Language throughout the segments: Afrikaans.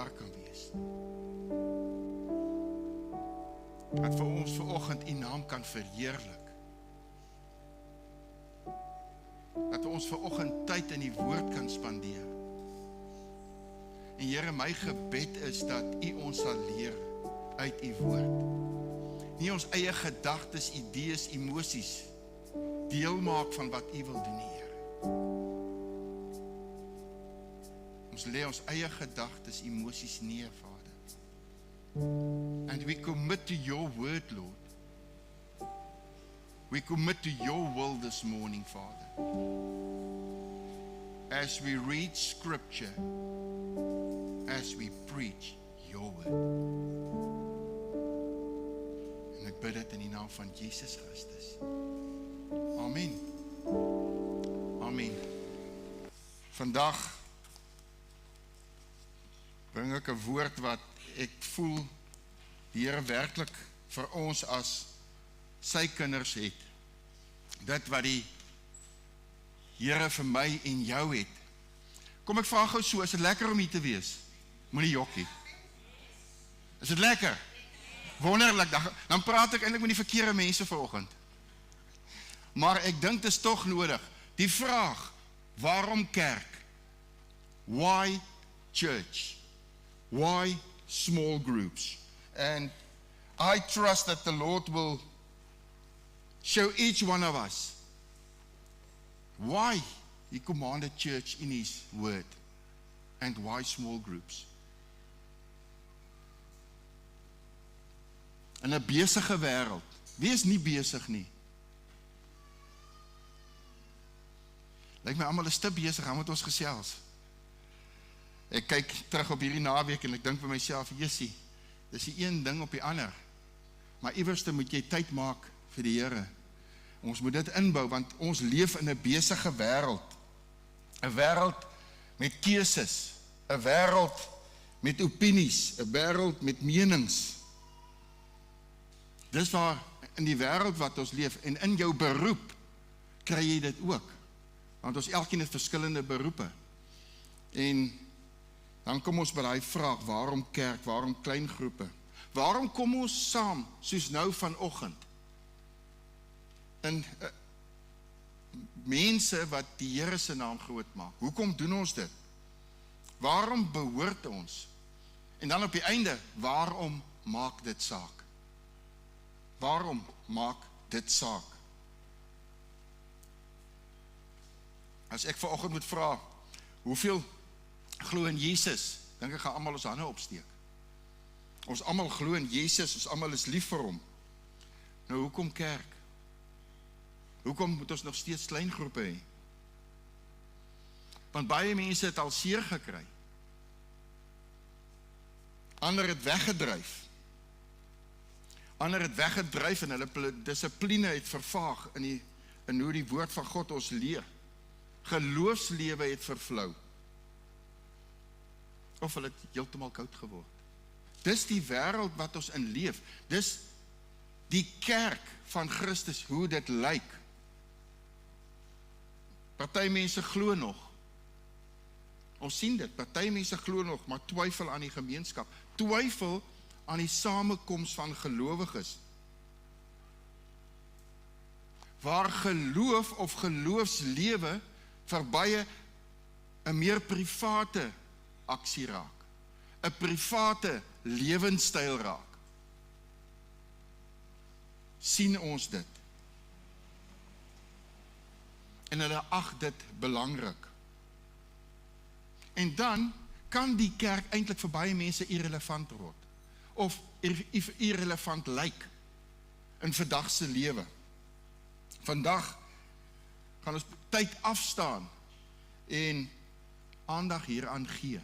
daar kan wees. Dat vir ons vanoggend U naam kan verheerlik. Dat ons vanoggend tyd in die woord kan spandeer. En Here, my gebed is dat U ons sal leer uit U woord. Nie ons eie gedagtes, idees, emosies deel maak van wat U wil doen, Here. Ons lê ons eie gedagtes, emosies neer, Vader. And we commit to your word, Lord. We commit to your will this morning, Father. As we read scripture, as we preach your word. En ek bid dit in die naam van Jesus Christus. Amen. Amen. Vandag bring ek 'n woord wat ek voel die Here werklik vir ons as sy kinders het. Dit wat die Here vir my en jou het. Kom ek vra gou so, is dit lekker om hier te wees? Moenie jokkie. Is dit lekker? Wonderlik, dan praat ek eintlik met die verkeerde mense vanoggend. Maar ek dink dit is tog nodig. Die vraag, waarom kerk? Why church? Why small groups? And I trust that the Lord will show each one of us why He commanded church in His word and why small groups. In 'n besige wêreld, wie is nie besig nie? Lyk my almal is te besig, dan moet ons gesels. Ek kyk terug op hierdie naweek en ek dink vir myself, Jessie, dis die een ding op die ander. Maar iewers moet jy tyd maak vir die Here. Ons moet dit inbou, want ons leef in 'n besige wêreld. 'n Wêreld met keuses, 'n wêreld met opinies, 'n wêreld met menings. Dis waar in die wêreld wat ons leef, en in jou beroep kry jy dit ook. Want ons elkeen het verskillende beroepe. En dan kom ons by daai vraag, waarom kerk, waarom klein groepe? Waarom kom ons saam, soos nou vanoggend? En mense wat die Here se naam groot maak. Hoekom doen ons dit? Waarom behoort ons? En dan op die einde, waarom maak dit saak? Waarom maak dit saak? As ek vanoggend moet vra, hoeveel glo in Jesus? Dink ek gaan almal ons hande opsteek. Ons almal glo in Jesus, ons almal is lief vir hom. Nou hoekom kerk? Hoekom moet ons nog steeds klein groepe hê? Want baie mense het al seer gekry. Ander het weggedryf. Ander het weggedryf en hulle dissipline het vervaag in hoe die woord van God ons leer. Geloofslewe het vervlou. Of hulle het heeltemal koud geword. Dis die wêreld wat ons in leef. Dis die kerk van Christus, hoe dit lyk. Party mense glo nog. Ons sien dit, party mense glo nog, maar twyfel aan die gemeenskap. Twyfel aan die samekoms van gelowiges. Waar geloof of geloofslewe verbye 'n meer private aksie raak. 'n Private lewenstyl raak. Sien ons dit. En hulle ag dit belangrik. En dan kan die kerk eintlik vir baie mense irrelevant word. Of irrelevant lyk in vandag se lewe. Vandag gaan ons tyd afstaan en aandag hieraan gee.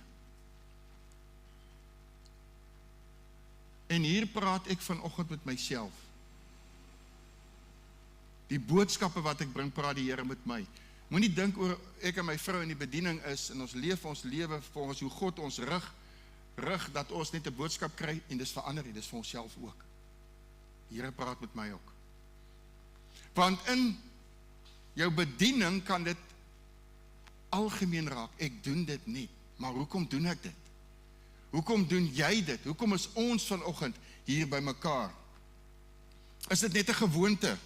En hier praat ek vanoggend met myself. Die boodskappe wat ek bring, praat die Here met my. Moenie dink oor ek en my vrou in die bediening is en ons lewe volgens hoe God ons rig dat ons net 'n boodskap kry en dis vir ander, dis vir onsself ook. Die Here praat met my ook. Want in jou bediening kan dit algemeen raak. Ek doen dit nie, maar hoekom doen ek dit? Hoekom doen jy dit? Hoekom is ons vanoggend hier by mekaar? Is dit net 'n gewoonte?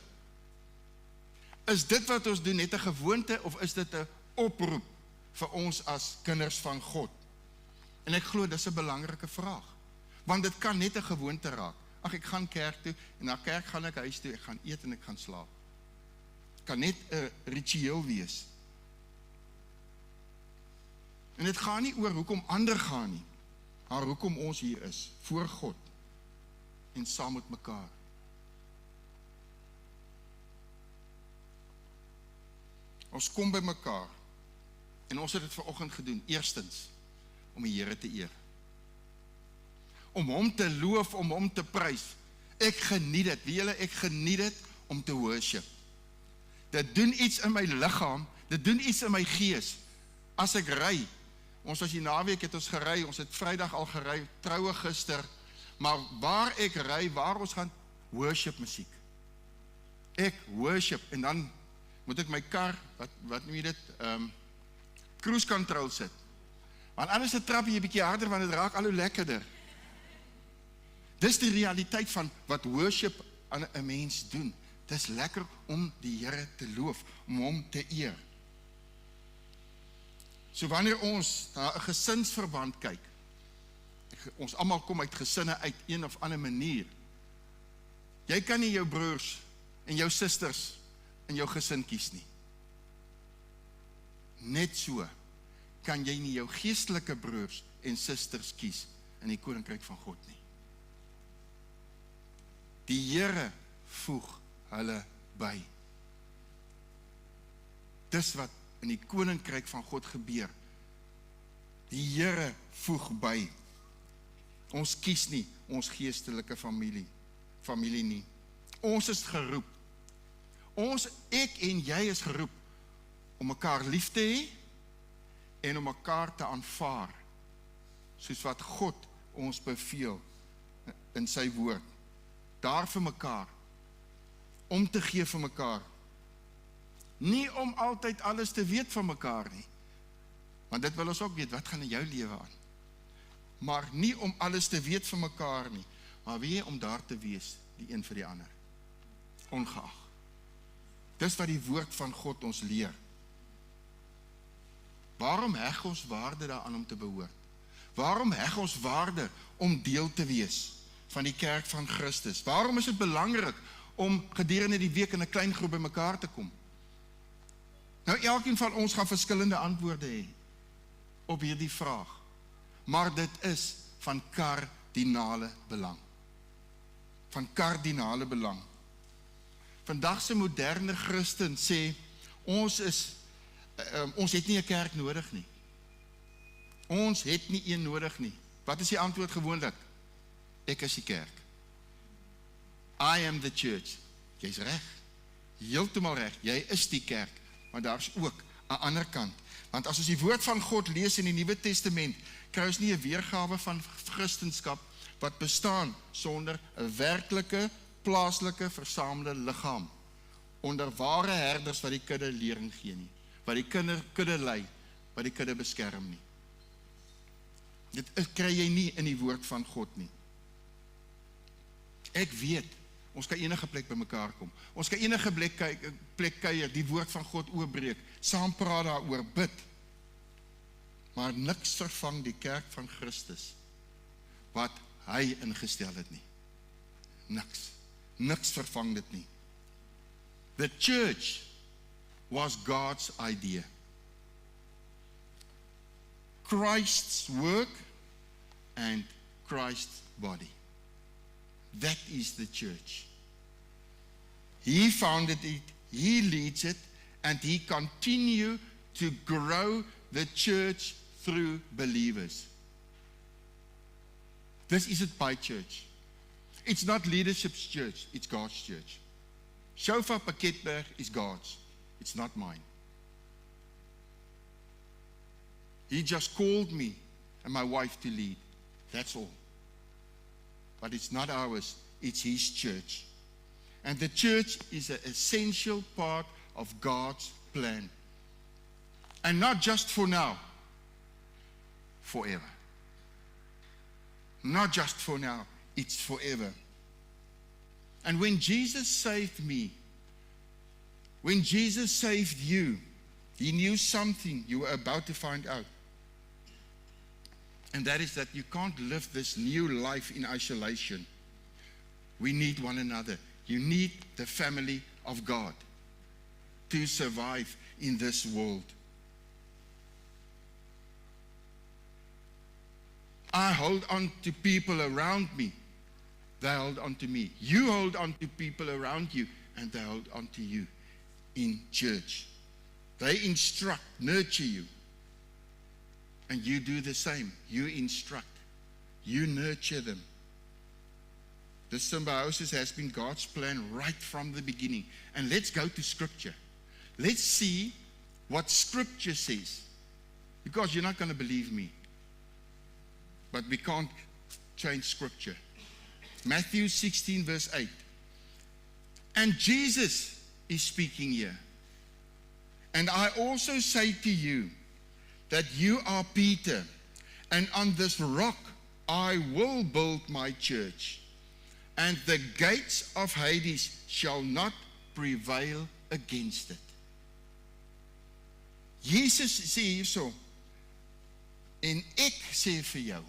Is dit wat ons doen net 'n gewoonte, of is dit 'n oproep vir ons as kinders van God? En ek glo dis 'n belangrike vraag, want dit kan net 'n gewoonte raak. Ag, ek gaan kerk toe, en na kerk gaan ek huis toe, ek gaan eet en ek gaan slaap. Kan net 'n ritueel wees. En dit gaan nie oor hoekom ander gaan nie, maar hoekom ons hier is, voor God, en saam met mekaar. Ons kom by mekaar, en ons het dit vanoggend gedoen, eerstens, om die Here te eer. Om hom te loof, om hom te prys. Ek geniet dit, weet julle, ek geniet dit om te worship. Dit doen iets in my liggaam, dit doen iets in my gees. As ek ry, ons was die naweek het ons gery, ons het Vrydag al gery, troue gister, maar waar ek ry, waar ons gaan, worship musiek. Ek worship, en dan moet ek my kar, wat noem jy dit, cruise control sit. Want anders trap jy 'n bietjie harder, want dit raak al hoe lekkerder. Dis die realiteit van wat worship aan 'n mens doen. Dis lekker om die Here te loof, om hom te eer. So wanneer ons na 'n gesinsverband kyk, ons almal kom uit gesinne uit een of ander manier. Jy kan nie jou broers en jou susters in jou gesin kies nie. Net so kan jy nie jou geestelike broers en susters kies in die koninkryk van God nie. Die Here voeg hulle by. Dis wat in die koninkryk van God gebeur. Die Here voeg by. Ons kies nie ons geestelike familie nie. Ons is geroep. Ek en jy is geroep om mekaar lief te hê en om mekaar te aanvaar, soos wat God ons beveel in sy woord. Daar vir mekaar, om te gee vir mekaar. Nie om altyd alles te weet van mekaar nie, want dit wil ons ook weet, wat gaan in jou lewe aan? Maar nie om alles te weet van mekaar nie, maar weer om daar te wees, die een vir die ander, ongeag. Dis wat die woord van God ons leer. Waarom heg ons waarde daaraan om te behoort? Waarom heg ons waarde om deel te wees van die kerk van Christus? Waarom is dit belangrik om gedurende die week in 'n klein groep by mekaar te kom? Nou, elkeen van ons gaan verskillende antwoorde hê op hierdie vraag, maar dit is van kardinale belang. Van kardinale belang. Vandag se moderne Christen sê, ons het nie 'n kerk nodig nie. Ons het nie een nodig nie. Wat is die antwoord gewoonlik? Ek is die kerk. I am the church. Jy's reg. Heeltemal reg. Jy is die kerk. Maar daar's ook 'n ander kant. Want as ons die woord van God lees in die Nuwe Testament, kry ons nie 'n weergawe van Christendom wat bestaan sonder 'n werklike, plaaslike, versamelde liggaam onder ware herders wat die kudde lering gee nie, wat die kudde lei, wat die kudde beskerm nie. Dit kry jy nie in die woord van God nie. Ek weet, ons kan enige plek by mekaar kom. Ons kan enige plek kuier, die woord van God oopbreek, saam praat daaroor, bid. Maar niks vervang die kerk van Christus wat hy ingestel het nie. Niks vervang dit nie. The church was God's idea. Christ's work and Christ's body. That is the church. He founded it, he leads it, and he continues to grow the church through believers. This isn't my church. It's not leadership's church, it's God's church. Shofar Paketberg is God's, it's not mine. He just called me and my wife to lead, that's all. But it's not ours, it's his church. And the church is an essential part of God's plan. And not just for now, forever. not just for now, it's forever. And when Jesus saved me, when Jesus saved you, He knew something you were about to find out. And that is that you can't live this new life in isolation. We need one another. You need the family of God to survive in this world. I hold on to people around me. They hold on to me. You hold on to people around you, and they hold on to you in church. They instruct, nurture you. And you do the same. You instruct. You nurture them. The symbiosis has been God's plan right from the beginning. And let's go to Scripture. Let's see what Scripture says. Because you're not going to believe me. But we can't change Scripture. Matthew 16 verse 8. And Jesus is speaking here. And I also say to you that you are Peter, and on this rock I will build my church, and the gates of Hades shall not prevail against it. Jesus sê hierso, en ek sê vir jou,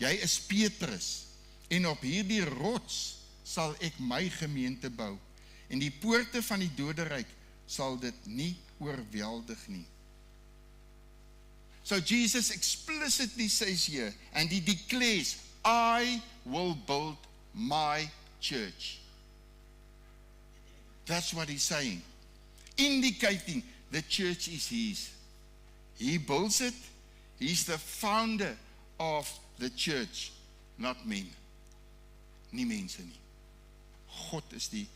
jy is Petrus, en op hierdie rots sal ek my gemeente bou, en die poorte van die doderyk sal dit nie oorweldig nie. So Jesus explicitly says here, and he declares, I will build my church. That's what he's saying. Indicating the church is his. He builds it. He's the founder of the church, not men. Nie mense nie. God is die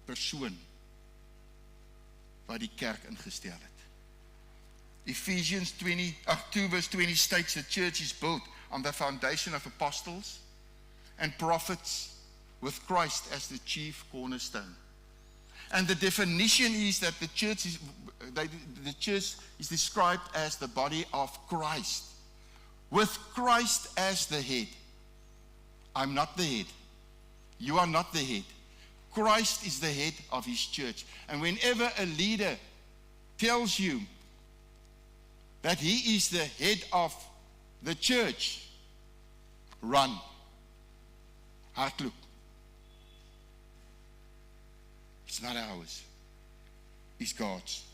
persoon wat die kerk ingestel het. Ephesians 2 verse 20 states the church is built on the foundation of apostles and prophets with Christ as the chief cornerstone. And the definition is that the church is described as the body of Christ, with Christ as the head. I'm not the head. You are not the head. Christ is the head of his church. And whenever a leader tells you that he is the head of the church, run. Hardloop. It's not ours. It's God's.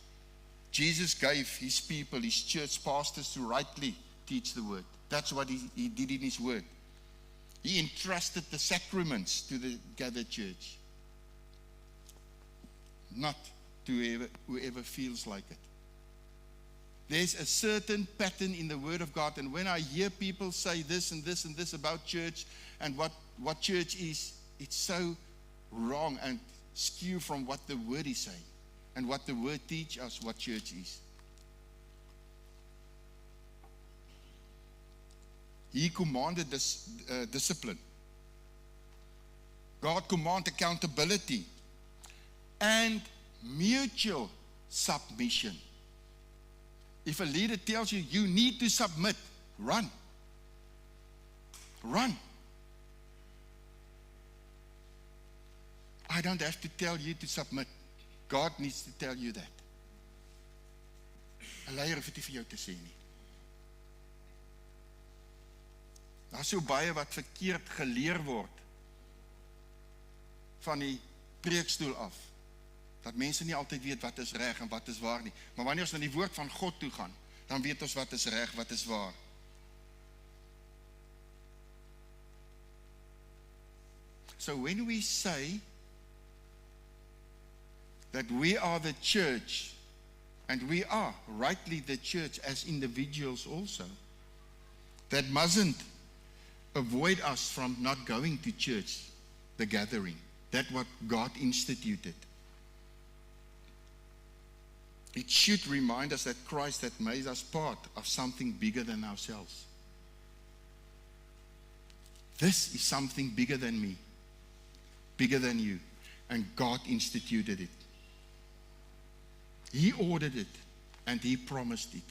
Jesus gave his people, his church pastors, to rightly teach the word. That's what he did in his word. He entrusted the sacraments to the gathered church, not to whoever feels like it. There's a certain pattern in the Word of God, and when I hear people say this and this and this about church and what church is, it's so wrong and skew from what the Word is saying and what the Word teaches us what church is. He commanded this discipline. God commanded accountability and mutual submission. If a leader tells you, you need to submit, run. Run. I don't have to tell you to submit. God needs to tell you that. 'n leier hoef dit vir jou te sê nie. Daar's so baie wat verkeerd geleer word van die preekstoel af, dat mense nie altyd weet wat is reg en wat is waar nie. Maar wanneer ons na die woord van God toe gaan, dan weet ons wat is reg, wat is waar. So when we say that we are the church, and we are rightly the church as individuals also, that mustn't avoid us from not going to church, the gathering. That's what God instituted. It should remind us that Christ had made us part of something bigger than ourselves. This is something bigger than me, bigger than you, and God instituted it. He ordered it, and he promised it.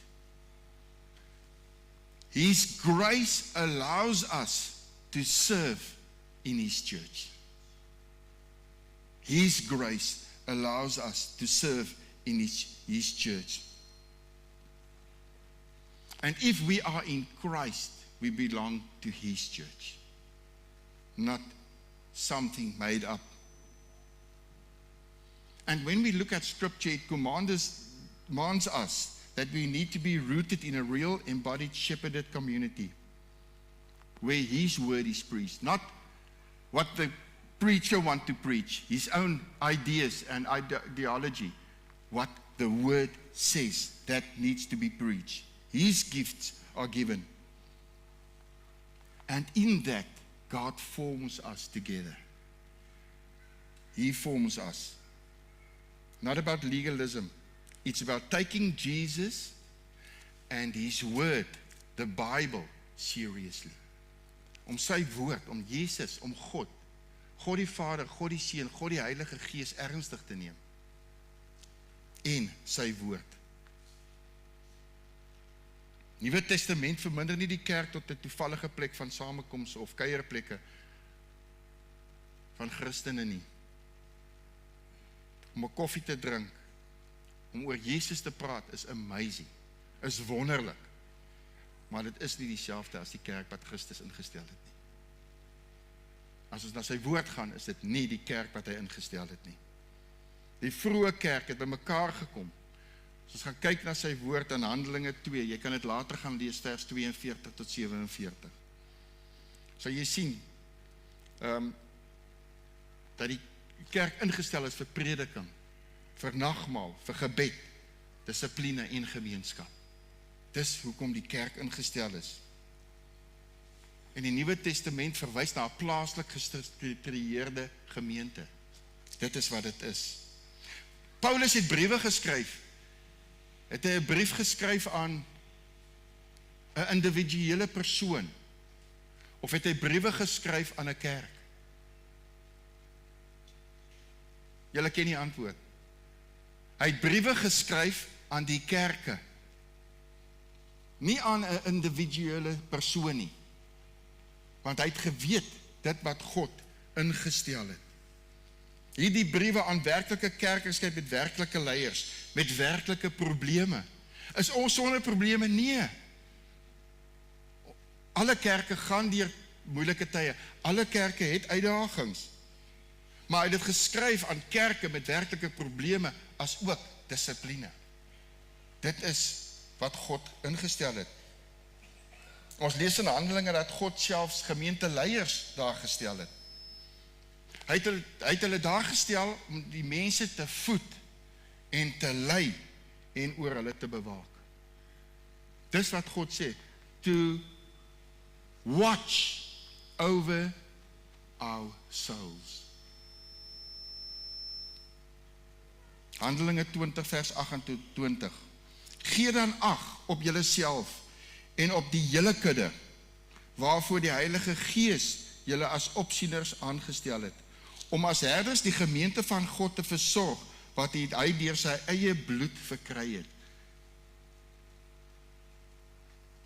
His grace allows us to serve in His church. His grace allows us to serve in His church. And if we are in Christ, we belong to His church, not something made up. And when we look at Scripture, it commands us that we need to be rooted in a real, embodied, shepherded community where His word is preached, not what the preacher wants to preach, his own ideas and ideology. What the word says, that needs to be preached. His gifts are given. And in that, God forms us together. He forms us. Not about legalism. It's about taking Jesus and His word, the Bible, seriously. Om sy woord, om Jesus, om God die Vader, God die Seun, God die Heilige Gees ernstig te neem. En sy woord. Nuwe Testament verminder nie die kerk tot 'n toevallige plek van samekoms of kuierplekke van Christene nie. Om 'n koffie te drink, om oor Jesus te praat, is amazing, is wonderlik. Maar dit is nie dieselfde as die kerk wat Christus ingestel het nie. As ons na sy woord gaan, is dit nie die kerk wat hy ingestel het nie. Die vroeë kerk het by mekaar gekom. As ons gaan kyk na sy woord in Handelinge 2, jy kan dit later gaan lees, vers 42 tot 47. Sal jy sien, dat die kerk ingestel is vir prediking, vir nagmaal, vir gebed, dissipline en gemeenskap. Dis hoekom die kerk ingestel is. En die Nuwe Testament verwys na 'n plaaslik gestruktureerde gemeente. Dit is wat dit is. Paulus het briewe geskryf. Het hy 'n brief geskryf aan 'n individuele persoon? Of het hy briewe geskryf aan 'n kerk? Julle ken die antwoord. Hy het briewe geskryf aan die kerke. Nie aan 'n individuele persoon nie. Want hy het geweet dit wat God ingestel het. Hierdie briewe aan werklike kerke skryf met werklike leiers, met werklike probleme. Is ons sonder probleme? Nee. Alle kerke gaan deur moeilike tye. Alle kerke het uitdagings. Maar hy het dit geskryf aan kerke met werklike probleme, as ook dissipline. Dit is wat God ingestel het. Ons lees in Handelinge dat God selfs gemeenteleiers daar gestel het. Hy het hulle daar gestel om die mense te voed en te lei en oor hulle te bewaak. Dis wat God sê, to watch over our souls. Handelinge 20 vers 28. Gee dan ag op julleself en op die hele kudde, waarvoor die Heilige Gees julle as opsieners aangestel het, om as herders die gemeente van God te versorg, wat hy deur sy eie bloed verkry het.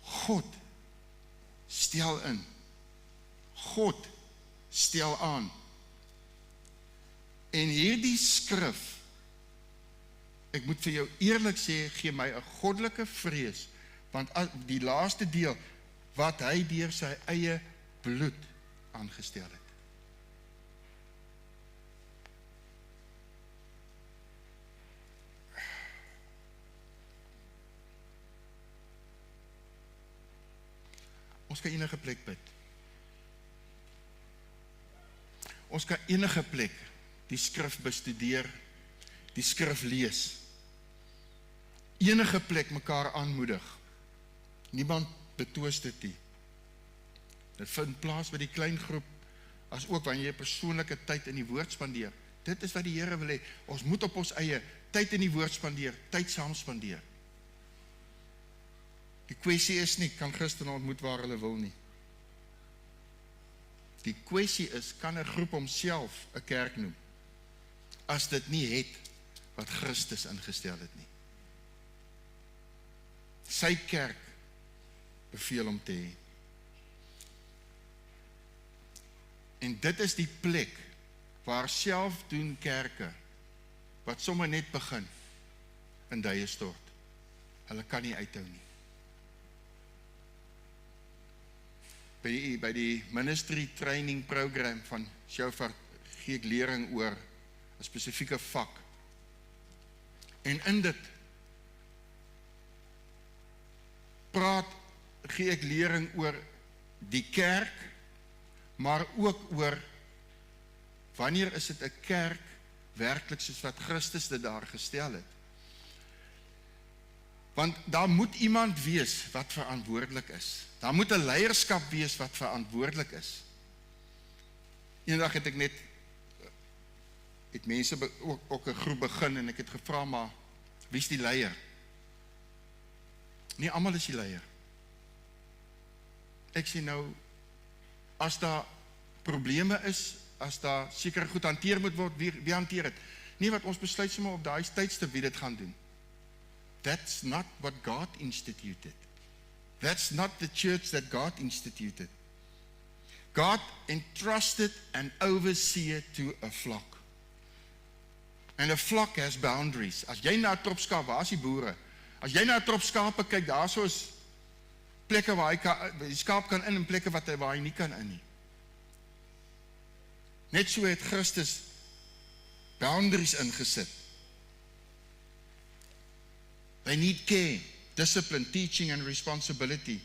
God stel in. God stel aan. En hierdie skrif, ek moet vir jou eerlik sê, gee my 'n goddelike vrees, want die laaste deel, wat hy deur sy eie bloed aangestel het. Ons kan enige plek bid. Ons kan enige plek die skrif bestudeer, die skrif lees. Enige plek mekaar aanmoedig. Niemand betwis dit nie. Dit vind plaas by die klein groep, as ook wanneer jy persoonlike tyd in die woord spandeer. Dit is wat die Here wil hê. Ons moet op ons eie tyd in die woord spandeer, tyd saam spandeer. Die kwessie is nie, kan Christene ontmoet waar hulle wil nie. Die kwessie is, kan 'n groep homself 'n kerk noem, as dit nie het wat Christus ingestel het nie. Sy kerk beveel om te hê. En dit is die plek waar selfdoen kerke, wat sommer net begin, in duie stort. Hulle kan nie uithou nie. By die ministry training program van Shofar gee ek lering oor 'n spesifieke vak. En in dit gee ek lering oor die kerk, maar ook oor wanneer is dit 'n kerk werklik soos wat Christus dit daar gestel het. Want daar moet iemand wees wat verantwoordelik is. Daar moet 'n leierskap wees wat verantwoordelik is. Eendag het ek net mense ook 'n groep begin en ek het gevra, maar wie is die leier? Nie almal is die leier. Ek sê nou, as daar probleme is, as daar seker goed hanteer moet word, wie hanteer het? Nie wat ons besluit sommer op daai tydstip wie dit gaan doen. That's not what God instituted. That's not the church that God instituted. God entrusted an overseer to a flock. And a flock has boundaries. As jy na 'n trop skaap, waar is die boere? As jy na 'n trop skape kyk, daar is plekke waar die skaap kan in en plekke waar hy nie kan in nie. Net so het Christus boundaries ingesit. They need care, discipline, teaching and responsibility.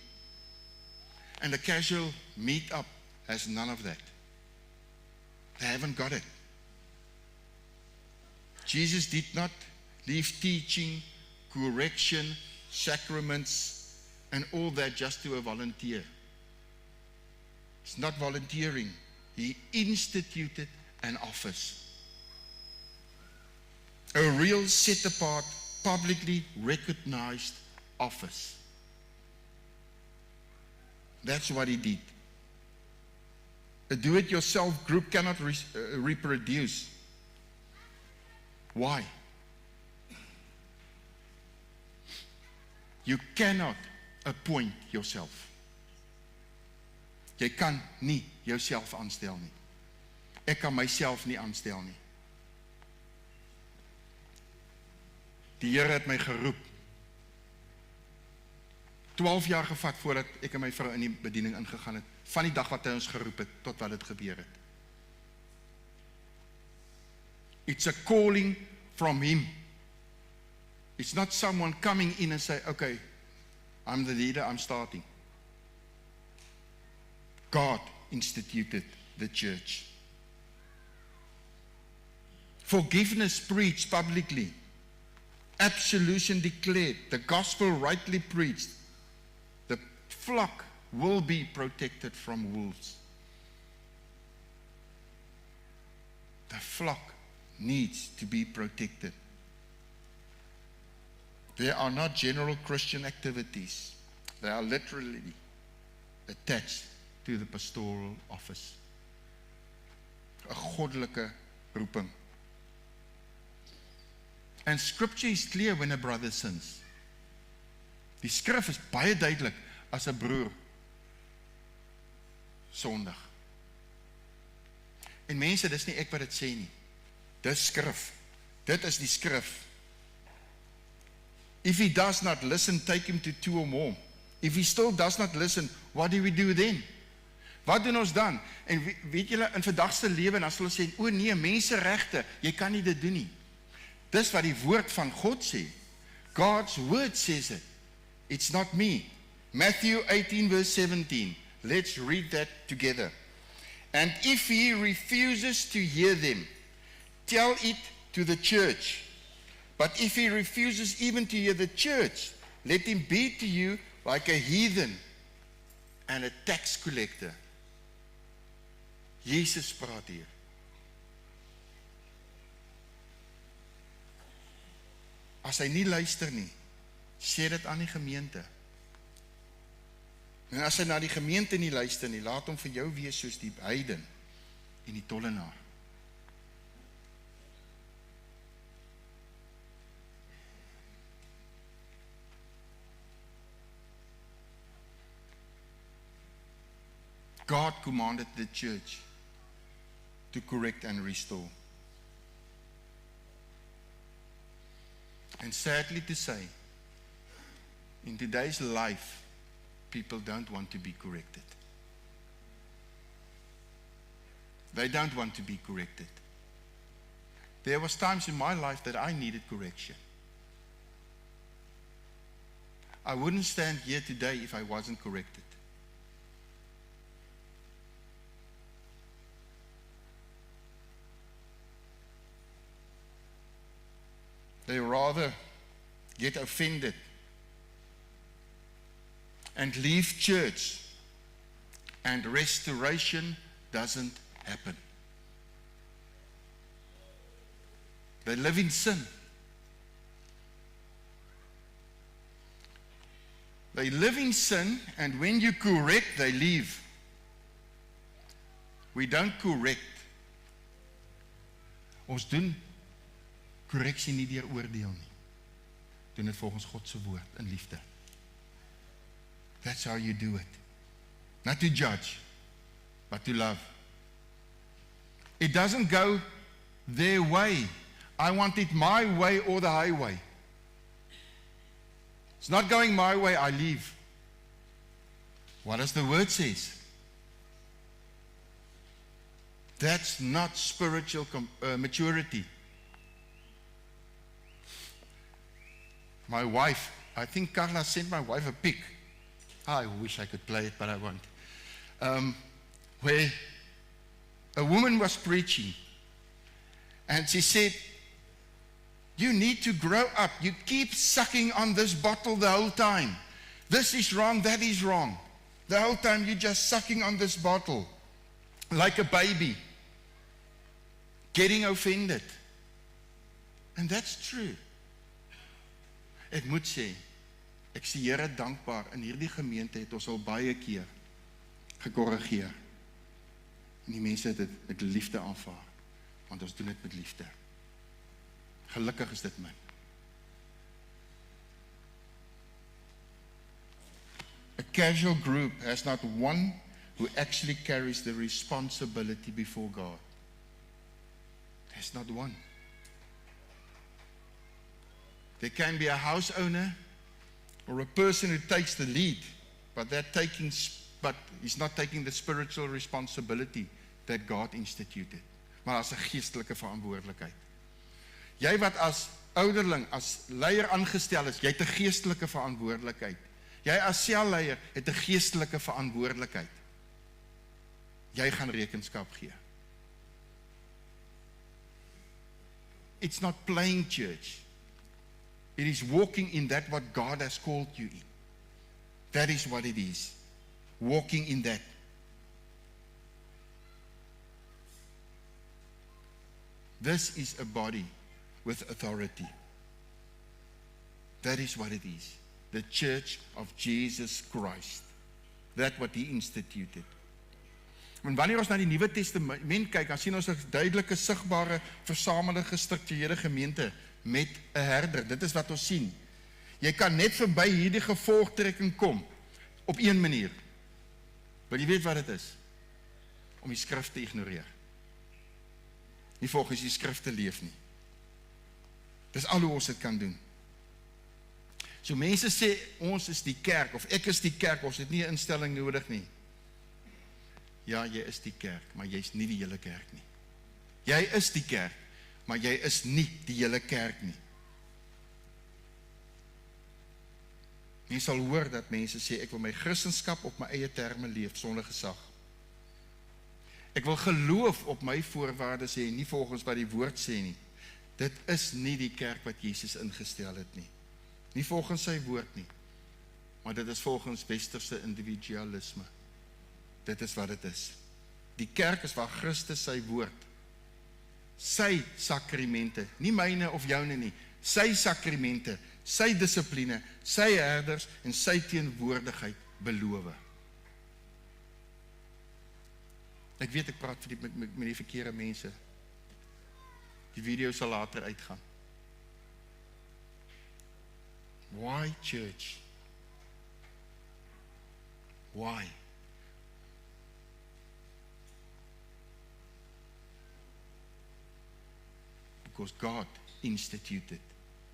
And the casual meet-up has none of that. They haven't got it. Jesus did not leave teaching, correction, sacraments, and all that just to a volunteer. It's not volunteering. He instituted an office. A real set-apart, publicly recognized office. That's what he did. A do-it-yourself group cannot reproduce. Why? You cannot appoint yourself. Jy kan nie jouself aanstel nie. Ek kan myself nie aanstel nie. Die Here het my geroep. 12 jaar gevat voordat ek en my vrou in die bediening ingegaan het, van die dag wat hy ons geroep het, tot wat dit gebeur het. It's a calling from him. It's not someone coming in and say, okay, I'm the leader, I'm starting. God instituted the church. Forgiveness preached publicly. Absolution declared. The gospel rightly preached. The flock will be protected from wolves. The flock needs to be protected. They are not general Christian activities. They are literally attached to the pastoral office. 'n goddelike roeping. And scripture is clear when a brother sins. Die skrif is baie duidelik as 'n broer sondig. En mense, dis nie ek wat dit sê nie. Dis skrif. Dit is die skrif. If he does not listen, take him to 2 or more. If he still does not listen, what do we do then? Wat doen ons dan? En weet julle, in vandag se lewe, dan sal ons sê, o nee, menseregte, jy kan nie dit doen nie. Dis wat die woord van God sê. God's word says it. It's not me. Matthew 18 verse 17. Let's read that together. And if he refuses to hear them, tell it to the church. But if he refuses even to hear the church, let him be to you like a heathen and a tax collector. Jesus praat hier. As hy nie luister nie, sê dit aan die gemeente. En as hy na die gemeente nie luister nie, laat hom vir jou wees soos die heiden en die tollenaar. God commanded the church to correct and restore. And sadly to say, in today's life, people don't want to be corrected. They don't want to be corrected. There was times in my life that I needed correction. I wouldn't stand here today if I wasn't corrected. They rather get offended and leave church, and restoration doesn't happen. They live in sin. They live in sin, and when you correct, they leave. We don't correct. Ons doen korreksie nie deur oordeel nie. Doen dit volgens God se woord in liefde. That's how you do it. Not to judge, but to love. It doesn't go their way. I want it my way or the highway. It's not going my way, I leave. What does the word says? That's not spiritual maturity. My wife, I think Carla sent my wife a pic. I wish I could play it, but I won't. Where a woman was preaching, and she said, you need to grow up. You keep sucking on this bottle the whole time. This is wrong, that is wrong. The whole time you're just sucking on this bottle like a baby, getting offended. And that's true. Ek moet sê, ek sê Here dankbaar, in hierdie gemeente het ons al baie keer gekorrigeer. En die mense het dit met liefde aanvaar, want ons doen dit met liefde. Gelukkig is dit min. A casual group has not one who actually carries the responsibility before God. There's not one. There can be a house owner or a person who takes the lead, but he's not taking the spiritual responsibility that God instituted. Maar as 'n geestelike verantwoordelikheid. Jy wat as ouderling, as leier aangestel is, jy het 'n geestelike verantwoordelikheid. Jy as selleier het 'n geestelike verantwoordelikheid. Jy gaan rekenskap gee. It's not playing church. It is walking in that what God has called you in. That is what it is. Walking in that. This is a body with authority. That is what it is. The Church of Jesus Christ. That what he instituted. En wanneer ons na die Nuwe Testament kyk, dan sien ons 'n duidelike, sigbare, versamelde, gestruktureerde gemeente met 'n herder. Dit is wat ons sien. Jy kan net verby hierdie gevolgtrekking kom op een manier. Want jy weet wat dit is? Om die skrif te ignoreer. Nie volgens die skrif te leef nie. Dis al hoe ons dit kan doen. So mense sê, ons is die kerk, of ek is die kerk, ons het nie 'n instelling nodig nie. Ja, jy is die kerk, maar jy is nie die hele kerk nie. Jy is die kerk, maar jy is nie die hele kerk nie. Jy sal hoor dat mense sê, ek wil my Christendom op my eie terme leef, sonder gesag. Ek wil geloof op my voorwaardes hê, nie volgens wat die woord sê nie. Dit is nie die kerk wat Jesus ingestel het nie. Nie volgens sy woord nie, maar dit is volgens westerse individualisme. Dit is wat dit is. Die kerk is waar Christus sy woord, sy sakramente, nie myne of joune nie, sy sakramente, sy dissipline, sy herders en sy teenwoordigheid beloof. Ek weet ek praat met die verkeerde mense. Die video sal later uitgaan. Why church? Why? Because God instituted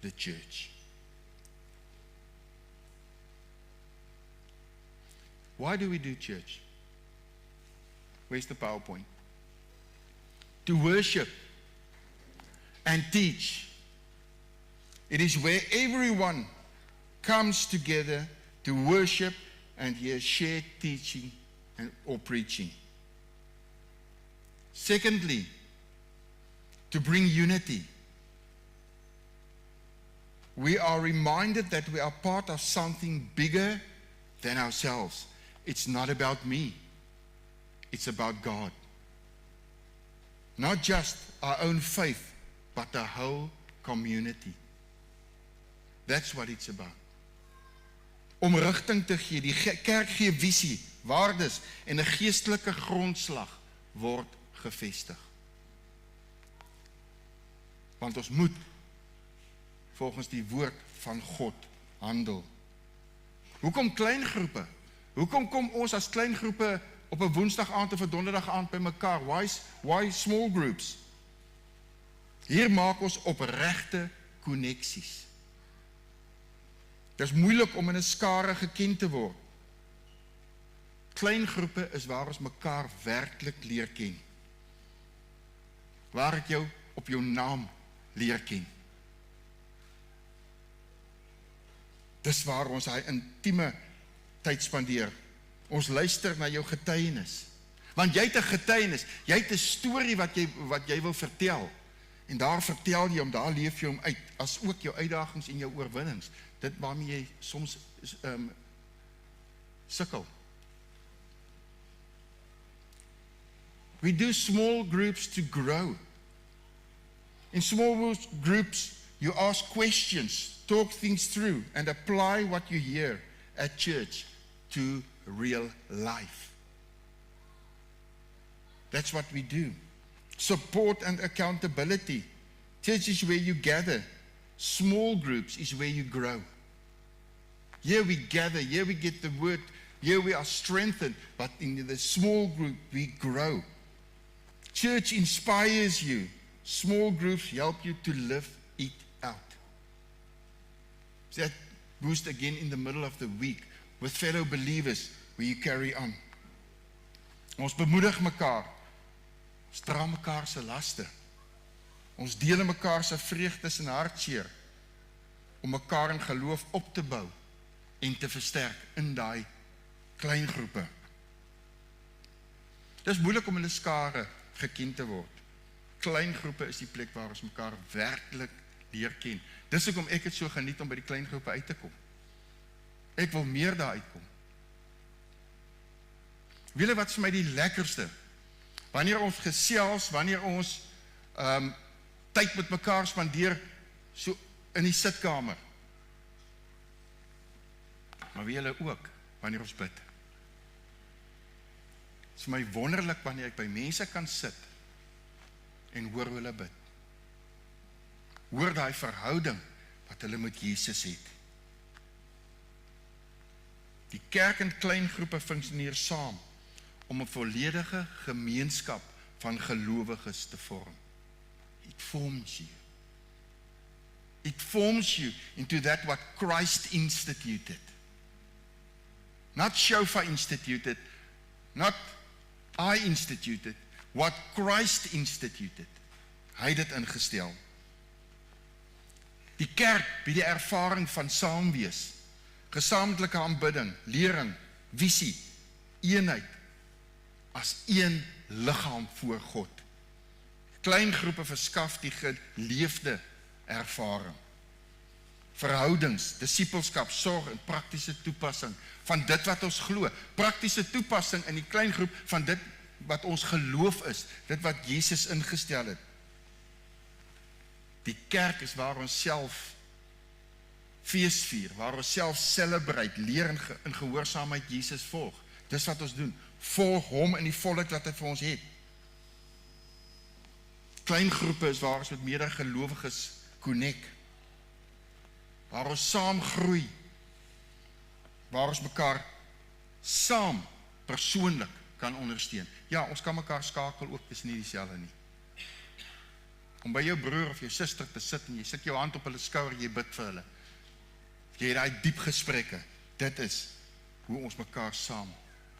the church. Why do we do church? Where's the PowerPoint? To worship and teach. It is where everyone comes together to worship and hear shared teaching or preaching. Secondly, to bring unity. We are reminded that we are part of something bigger than ourselves. It's not about me. It's about God. Not just our own faith, but the whole community. That's what it's about. Om rigting te gee, die kerk gee visie, waardes en 'n geestelike grondslag word gevestig. Want ons moet volgens die woord van God handel. Hoekom klein groepe? Hoekom kom ons as klein groepe op 'n woensdag aand of 'n donderdag aand by mekaar? Why small groups? Hier maak ons opregte koneksies. Dit is moeilik om in 'n skare geken te word. Klein groepe is waar ons mekaar werklik leer ken. Waar ek jou op jou naam leer ken. Dis waar ons hy intieme tyd spandeer. Ons luister na jou getuienis. Want jy het 'n getuienis, jy het 'n storie wat jy wil vertel. En daar vertel jy hom, daar leef jy hom uit, as ook jou uitdagings en jou oorwinnings. Dit waarmee jy soms sukkel. We do small groups to grow. In small groups, you ask questions, talk things through, and apply what you hear at church to real life. That's what we do. Support and accountability. Church is where you gather. Small groups is where you grow. Here we gather, here we get the word, here we are strengthened, but in the small group we grow. Church inspires you. Small groups help you to live it out. That boost again in the middle of the week with fellow believers where you carry on. Ons bemoedig mekaar. Ons dra mekaar se laste. Ons deel mekaar se vreugdes en hartseer om mekaar in geloof op te bou en te versterk in daai klein groepe. Dit is moeilik om in 'n skare geken te word. Klein groepe is die plek waar ons mekaar werklik leer ken. Dis hoekom ek het so geniet om by die klein groepe uit te kom. Ek wil meer daar uitkom. Weet jy wat vir my die lekkerste? Wanneer ons gesels, wanneer ons tyd met mekaar spandeer so in die sitkamer. Maar weet julle ook wanneer ons bid. Dit is vir my wonderlik wanneer ek by mense kan sit en hoor hoe hulle bid. Hoor daai verhouding wat hulle met Jesus het. Die kerk en klein groepe funksioneer saam om 'n volledige gemeenskap van gelowiges te vorm. It forms you. It forms you into that what Christ instituted. Not Shofar instituted, not I instituted, what Christ instituted. Hy het dit ingestel. Die kerk bied die ervaring van saam wees, gesamentlike aanbidding, lering, visie, eenheid, as een liggaam voor God. Klein groepe verskaf die geleefde ervaring. Verhoudings, disippelskap, sorg en praktiese toepassing van dit wat ons glo. Praktiese toepassing in die klein groep van dit wat ons geloof is, dit wat Jesus ingestel het. Die kerk is waar ons self fees vier, waar ons self celebrate, leer in gehoorsaamheid Jesus volg. Dis wat ons doen. Volg hom in die volk wat hy vir ons het. Klein groepe is waar ons met medegelowiges connect. Waar ons saam groei. Waar ons mekaar saam persoonlik kan ondersteun. Ja, ons kan mekaar skakel ook, dis nie dieselfde nie. om by jou broer of jou suster te sit en jy sit jou hand op hulle skouer, jy bid vir hulle. Jy het daai diep gesprekke. Dit is hoe ons mekaar saam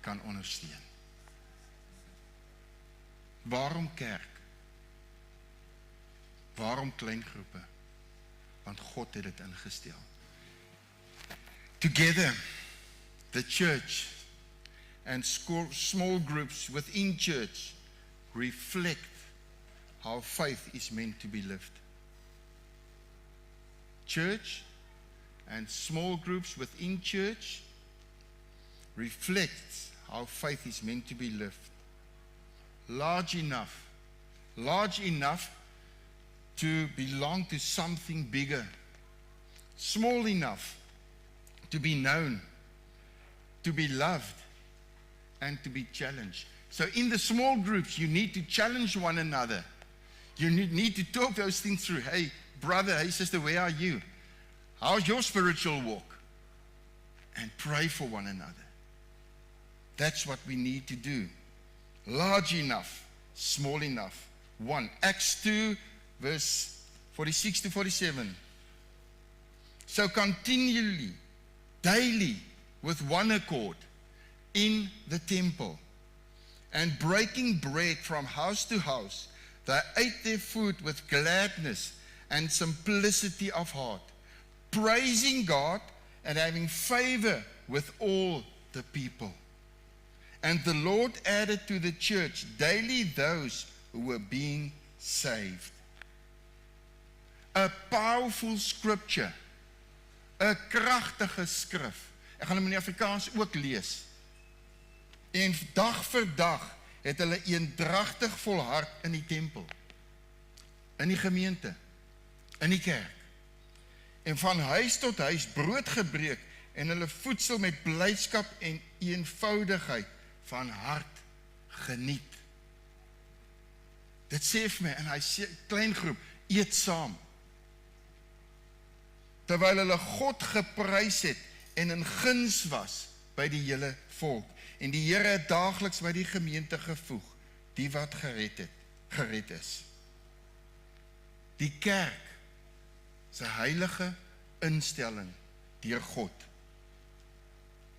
kan ondersteun. Waarom kerk? Waarom kleingroepe? Want God het dit ingestel. Together, the church and small groups within church reflect how faith is meant to be lived. Church and small groups within church reflect how faith is meant to be lived. Large enough to belong to something bigger, small enough to be known, to be loved, and to be challenged. So in the small groups, you need to challenge one another. You need to talk those things through. Hey, brother, hey, sister, where are you? How's your spiritual walk? And pray for one another. That's what we need to do. Large enough, small enough. 1. Acts 2, verse 46 to 47. So continually, daily, with one accord, in the temple, and breaking bread from house to house, they ate their food with gladness and simplicity of heart, praising God and having favor with all the people. And the Lord added to the church daily those who were being saved. A powerful scripture, 'n kragtige skrif. Ek gaan hom in Afrikaans ook lees. En dag vir dag het hulle eendragtig volhard in die tempel, in die gemeente, in die kerk. En van huis tot huis brood gebreek en hulle voedsel met blydskap en eenvoudigheid van hart geniet. Dit sê vir my, en hy sê, klein groep, eet saam. Terwyl hulle God geprys het en in guns was by die hele volk. En die Here het daagliks by die gemeente gevoeg, die wat gered is. Die kerk, sy heilige instelling deur God.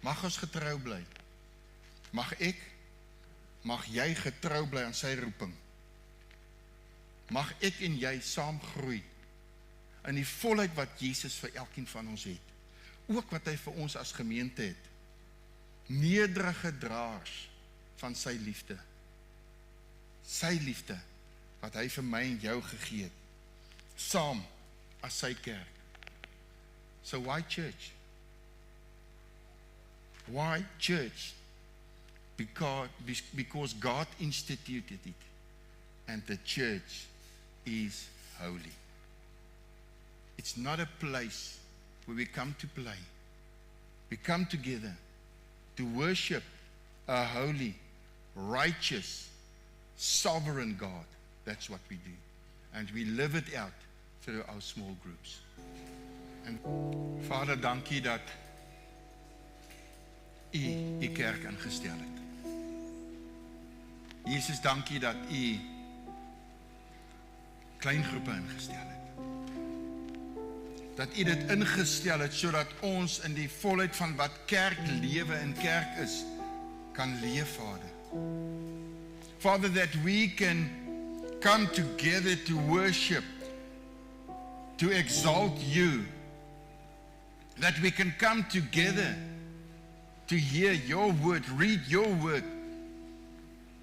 Mag ons getrou bly. Mag jy getrou bly aan sy roeping. Mag ek en jy saam groei in die volheid wat Jesus vir elkeen van ons het. Ook wat hy vir ons as gemeente het. Nederige draers van sy liefde. Sy liefde wat hy vir my en jou gegee het. Saam as sy kerk. So why church? Why church? Because God instituted it, and the church is holy. It's not a place where we come to play. We come together to worship a holy, righteous, sovereign God. That's what we do. And we live it out through our small groups. And Vader, dankie dat U die kerk ingestel het. Jesus, dankie dat U kleingroepe ingestel het. Dat U dit ingestel het sodat ons in die volheid van wat kerklewe en kerk is, kan leef, Vader. Father, that we can come together to worship, to exalt You, that we can come together to hear Your word, read Your word,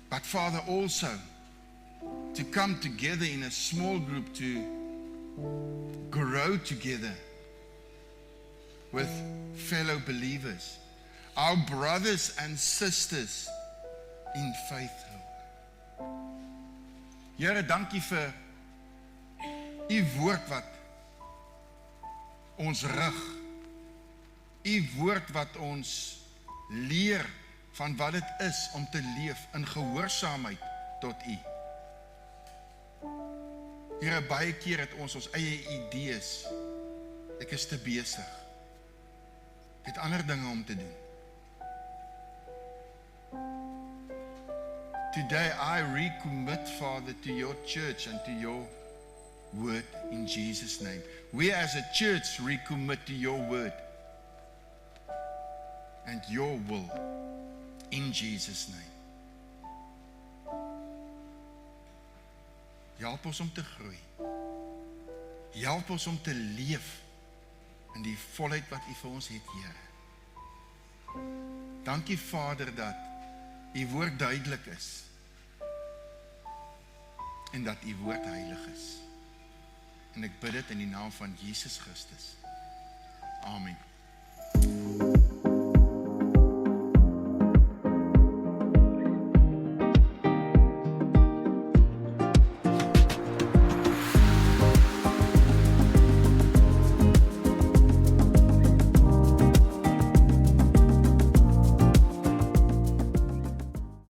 but Father, also to come together in a small group to grow together with fellow believers, our brothers and sisters in faith, Lord. Here, dankie vir U woord wat ons rig, U woord wat ons leer van wat dit is om te leef in gehoorsaamheid tot U. Here, baie keer het ons eie idees. Ek is te besig. Ek het ander dinge om te doen. Today I recommit, Father, to Your church and to Your word in Jesus' name. We as a church recommit to your word and your will in Jesus' name. Help ons om te groei. Help ons om te leef in die volheid wat U vir ons het, Here. Dankie Vader dat U woord duidelik is en dat U woord heilig is. En ek bid dit in die naam van Jesus Christus. Amen.